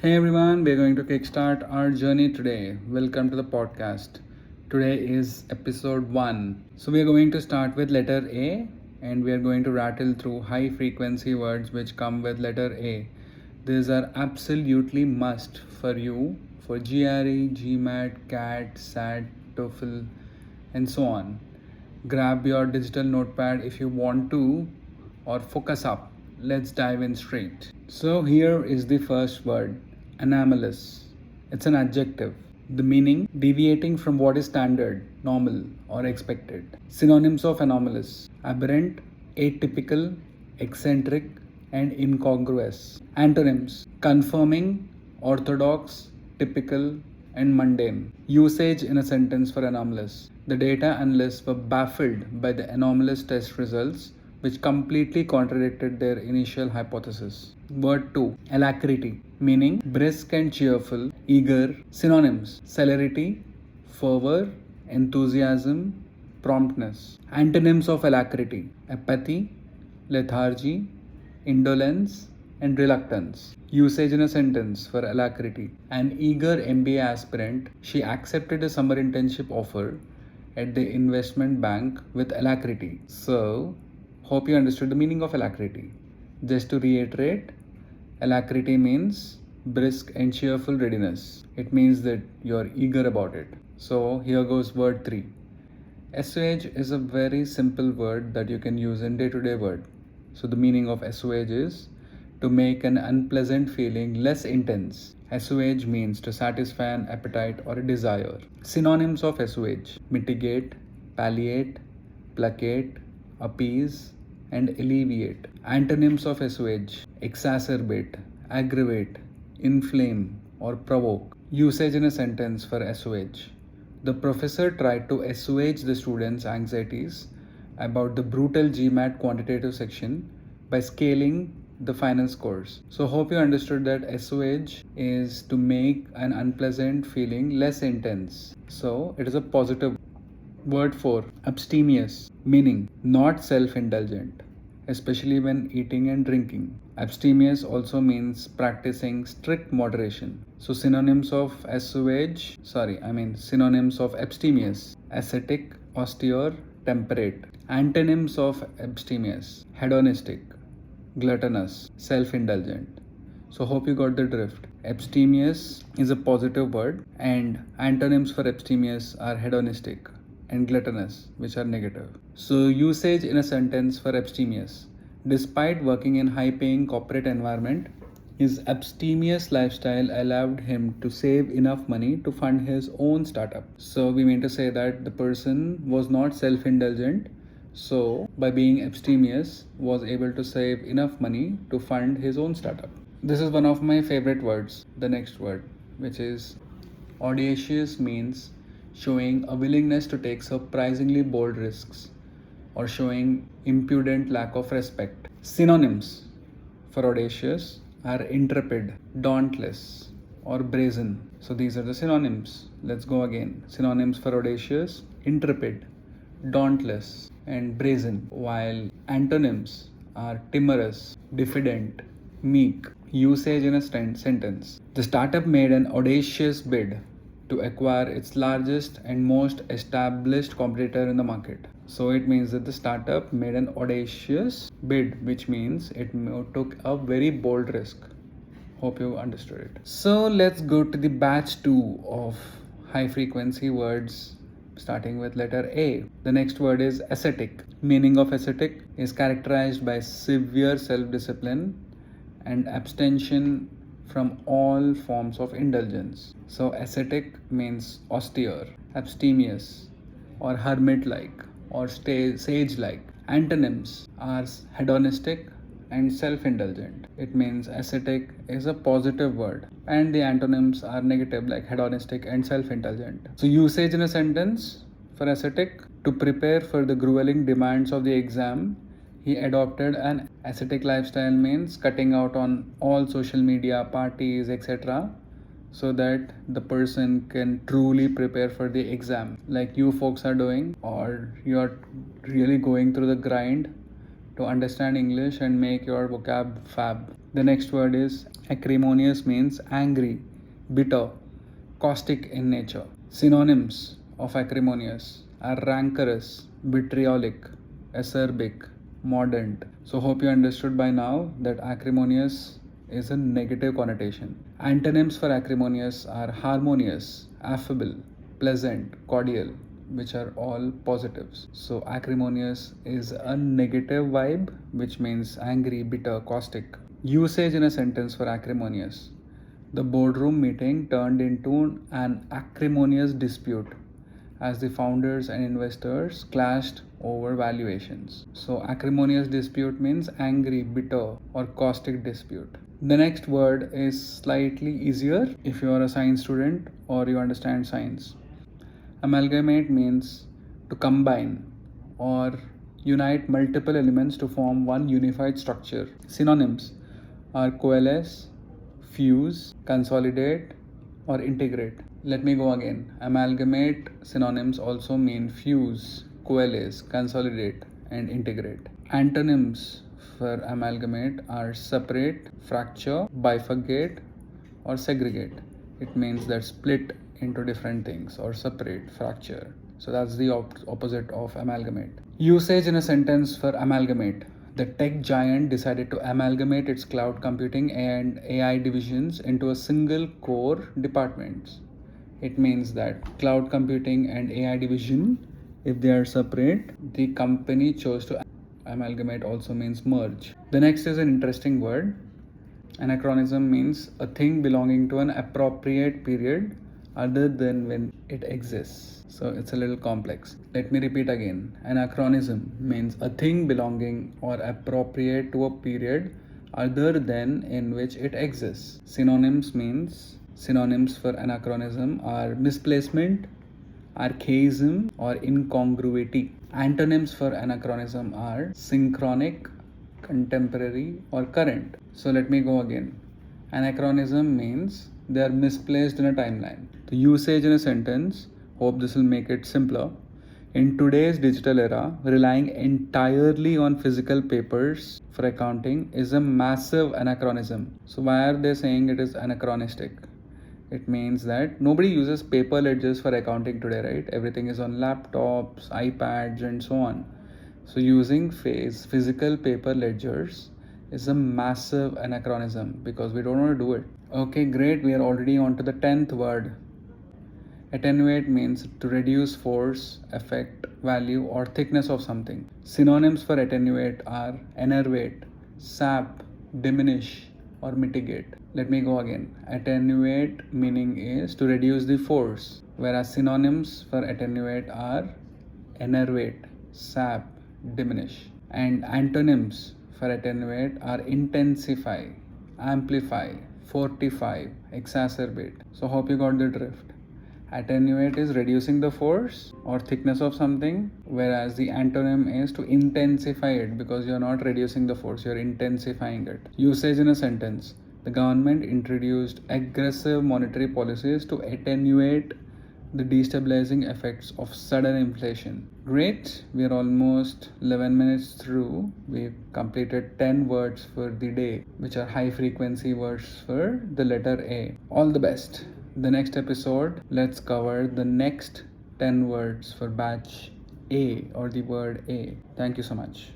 Hey everyone, we're going to kickstart our journey today. Welcome to the podcast. Today is episode 1. So, we are going to start with letter A and we are going to rattle through high frequency words which come with letter A. These are absolutely must for you for GRE, GMAT, CAT, SAT, TOEFL, and so on. Grab your digital notepad if you want to, or focus up. Let's dive in straight. So, here is the first word, anomalous. It's an adjective. The meaning deviating from what is standard, normal, or expected. Synonyms of anomalous: aberrant, atypical, eccentric, and incongruous. Antonyms: confirming, orthodox, typical, and mundane. Usage in a sentence for anomalous: the data analysts were baffled by the anomalous test results, which completely contradicted their initial hypothesis. Word 2, alacrity, meaning brisk and cheerful, eager. Synonyms: celerity, fervor, enthusiasm, promptness. Antonyms of alacrity: apathy, lethargy, indolence, and reluctance. Usage in a sentence for alacrity: an eager MBA aspirant, she accepted a summer internship offer at the investment bank with alacrity. So, hope you understood the meaning of alacrity. Just to reiterate, alacrity means brisk and cheerful readiness. It means that you're eager about it. So, here goes word 3. Assuage is a very simple word that you can use in day-to-day word. So the meaning of assuage is to make an unpleasant feeling less intense. Assuage means to satisfy an appetite or a desire. Synonyms of assuage: mitigate, palliate, placate, appease, and alleviate. Antonyms of assuage: exacerbate, aggravate, inflame, or provoke. Usage in a sentence for assuage: the professor tried to assuage the students' anxieties about the brutal GMAT quantitative section by scaling the final scores. So, hope you understood that assuage is to make an unpleasant feeling less intense. So, it is a positive. Word 4, abstemious, meaning not self indulgent, especially when eating and drinking. Abstemious also means practicing strict moderation. So synonyms of synonyms of abstemious: ascetic, austere, temperate. Antonyms of abstemious: hedonistic, gluttonous, self-indulgent. So hope you got the drift. Abstemious is a positive word and antonyms for abstemious are hedonistic and gluttonous, which are negative. So usage in a sentence for abstemious: despite working in high-paying corporate environment, his abstemious lifestyle allowed him to save enough money to fund his own startup. So we mean to say that the person was not self-indulgent, so by being abstemious was able to save enough money to fund his own startup. This is one of my favorite words, the next word, which is audacious. Means showing a willingness to take surprisingly bold risks or showing impudent lack of respect. Synonyms for audacious are intrepid, dauntless, or brazen. So these are the synonyms. Let's go again. Synonyms for audacious: intrepid, dauntless, and brazen, while antonyms are timorous, diffident, meek. Usage in a sentence: the startup made an audacious bid to acquire its largest and most established competitor in the market. So it means that the startup made an audacious bid, which means it took a very bold risk. Hope you understood it. So let's go to the batch 2 of high frequency words starting with letter A. The next word is ascetic. Meaning of ascetic is characterized by severe self-discipline and abstention from all forms of indulgence. So ascetic means austere, abstemious, or hermit-like, or sage-like. Antonyms are hedonistic and self-indulgent. It means ascetic is a positive word and the antonyms are negative like hedonistic and self-indulgent. So usage in a sentence for ascetic: to prepare for the grueling demands of the exam, he adopted an ascetic lifestyle. Means cutting out on all social media, parties, etc., so that the person can truly prepare for the exam, like you folks are doing, or you're really going through the grind to understand English and make your vocab fab. The next word is acrimonious, means angry, bitter, caustic in nature. Synonyms of acrimonious are rancorous, vitriolic, acerbic, mordant. So hope you understood by now that acrimonious is a negative connotation. Antonyms for acrimonious are harmonious, affable, pleasant, cordial, which are all positives. So acrimonious is a negative vibe, which means angry, bitter, caustic. Usage in a sentence for acrimonious: the boardroom meeting turned into an acrimonious dispute as the founders and investors clashed over valuations. So, acrimonious dispute means angry, bitter, or caustic dispute. The next word is slightly easier if you are a science student or you understand science. Amalgamate means to combine or unite multiple elements to form one unified structure. Synonyms are coalesce, fuse, consolidate, or integrate. Let me go again. Amalgamate synonyms also mean fuse, coalesce, consolidate, and integrate. Antonyms for amalgamate are separate, fracture, bifurcate, or segregate. It means that split into different things, or separate, fracture. So that's the opposite of amalgamate. Usage in a sentence for amalgamate: the tech giant decided to amalgamate its cloud computing and AI divisions into a single core department. It means that cloud computing and AI division, if they are separate, the company chose to amalgamate also means merge. The next is an interesting word. Anachronism means a thing belonging to an appropriate period other than when it exists. So it's a little complex. Let me repeat again. Anachronism means a thing belonging or appropriate to a period other than in which it exists. Synonyms for anachronism are misplacement, archaism, or incongruity. Antonyms for anachronism are synchronic, contemporary, or current. So let me go again. Anachronism means they are misplaced in a timeline. The usage in a sentence, hope this will make it simpler. In today's digital era, relying entirely on physical papers for accounting is a massive anachronism. So why are they saying it is anachronistic? It means that nobody uses paper ledgers for accounting today, right? Everything is on laptops, iPads, and so on. So using physical paper ledgers is a massive anachronism because we don't want to do it. Okay, great. We are already on to the 10th word. Attenuate means to reduce force, effect, value, or thickness of something. Synonyms for attenuate are enervate, sap, diminish, or mitigate. Let me go again. Attenuate meaning is to reduce the force, whereas synonyms for attenuate are enervate, sap, diminish. And antonyms for attenuate are intensify, amplify, fortify, exacerbate. So hope you got the drift. Attenuate is reducing the force or thickness of something, whereas the antonym is to intensify it because you're not reducing the force, you're intensifying it. Usage in a sentence: the government introduced aggressive monetary policies to attenuate the destabilizing effects of sudden inflation. Great, we are almost 11 minutes through. We've completed 10 words for the day, which are high frequency words for the letter A. All the best. The next episode, let's cover the next 10 words for batch A or the word A. Thank you so much.